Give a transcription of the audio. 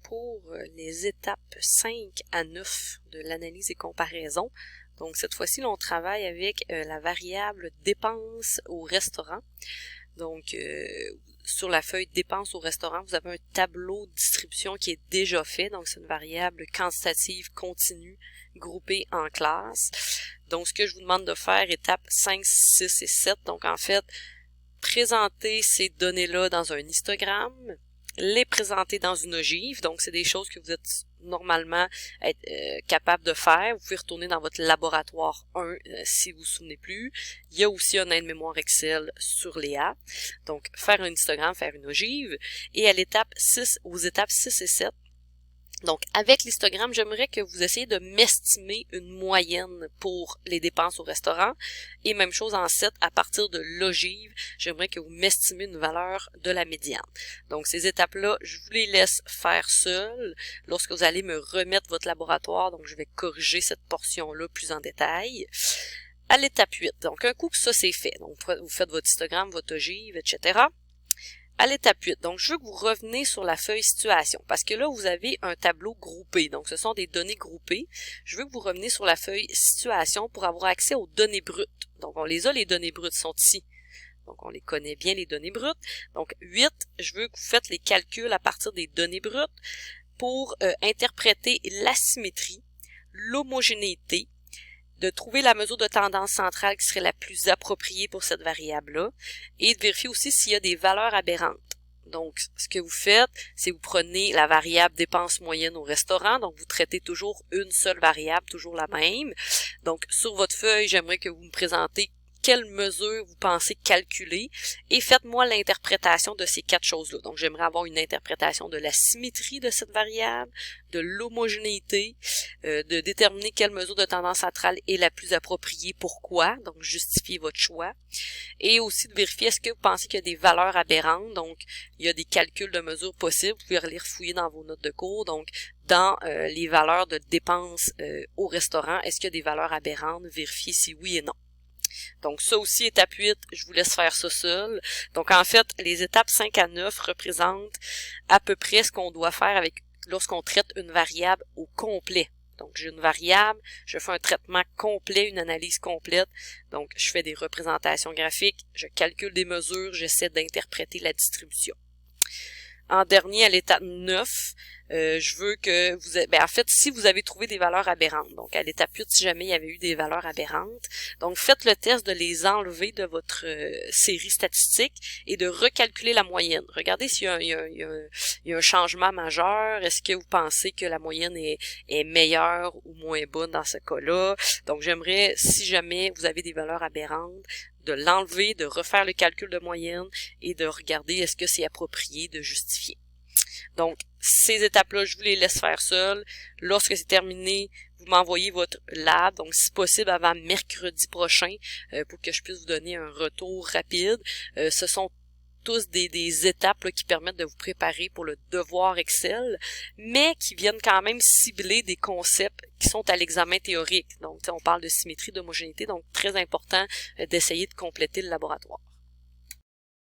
pour les étapes 5 à 9 de l'analyse et comparaison. Donc cette fois-ci, on travaille avec la variable dépenses au restaurant. Donc sur la feuille dépenses au restaurant, vous avez un tableau de distribution qui est déjà fait. Donc c'est une variable quantitative continue groupée en classes. Donc ce que je vous demande de faire, étapes 5, 6 et 7. Donc en fait, présenter ces données-là dans un histogramme, les présenter dans une ogive. Donc c'est des choses que vous êtes normalement capable de faire. Vous pouvez retourner dans votre laboratoire 1 si vous vous souvenez plus. Il y a aussi un aide-mémoire Excel sur Léa. Donc faire un histogramme, faire une ogive. Et à l'étape 6, aux étapes 6 et 7, donc, avec l'histogramme, j'aimerais que vous essayiez de m'estimer une moyenne pour les dépenses au restaurant. Et même chose en 7, à partir de l'ogive, j'aimerais que vous m'estimez une valeur de la médiane. Donc, ces étapes-là, je vous les laisse faire seules lorsque vous allez me remettre votre laboratoire. Donc, je vais corriger cette portion-là plus en détail. À l'étape 8, donc un coup que ça c'est fait, donc vous faites votre histogramme, votre ogive, etc., à l'étape 8, donc je veux que vous reveniez sur la feuille situation, parce que là, vous avez un tableau groupé, donc ce sont des données groupées. Je veux que vous reveniez sur la feuille situation pour avoir accès aux données brutes. Donc on les a, les données brutes sont ici. Donc on les connaît bien, les données brutes. Donc 8, je veux que vous faites les calculs à partir des données brutes pour interpréter l'asymétrie, l'homogénéité, de trouver la mesure de tendance centrale qui serait la plus appropriée pour cette variable-là, et de vérifier aussi s'il y a des valeurs aberrantes. Donc, ce que vous faites, c'est vous prenez la variable dépense moyenne au restaurant, donc vous traitez toujours une seule variable, toujours la même. Donc, sur votre feuille, j'aimerais que vous me présentez quelle mesure vous pensez calculer et faites-moi l'interprétation de ces 4 choses-là. Donc, j'aimerais avoir une interprétation de la symétrie de cette variable, de l'homogénéité, de déterminer quelle mesure de tendance centrale est la plus appropriée, pourquoi, donc justifiez votre choix, et aussi de vérifier est-ce que vous pensez qu'il y a des valeurs aberrantes, donc il y a des calculs de mesures possibles, vous pouvez aller refouiller dans vos notes de cours, donc dans les valeurs de dépenses au restaurant, est-ce qu'il y a des valeurs aberrantes, vérifiez si oui et non. Donc ça aussi, étape 8, je vous laisse faire ça seul. Donc en fait, les étapes 5 à 9 représentent à peu près ce qu'on doit faire avec lorsqu'on traite une variable au complet. Donc j'ai une variable, je fais un traitement complet, une analyse complète. Donc je fais des représentations graphiques, je calcule des mesures, j'essaie d'interpréter la distribution. En dernier, à l'étape 9, je veux que vous... en fait, si vous avez trouvé des valeurs aberrantes, donc à l'étape 8, si jamais il y avait eu des valeurs aberrantes, donc faites le test de les enlever de votre série statistique et de recalculer la moyenne. Regardez s'il y a un changement majeur. Est-ce que vous pensez que la moyenne est meilleure ou moins bonne dans ce cas-là? Donc, j'aimerais, si jamais vous avez des valeurs aberrantes, de l'enlever, de refaire le calcul de moyenne et de regarder est-ce que c'est approprié de justifier. Donc, ces étapes-là, je vous les laisse faire seules. Lorsque c'est terminé, vous m'envoyez votre lab, donc si possible avant mercredi prochain, pour que je puisse vous donner un retour rapide. Ce sont tous des étapes là, qui permettent de vous préparer pour le devoir Excel, mais qui viennent quand même cibler des concepts qui sont à l'examen théorique. Donc, on parle de symétrie, d'homogénéité, donc très important d'essayer de compléter le laboratoire.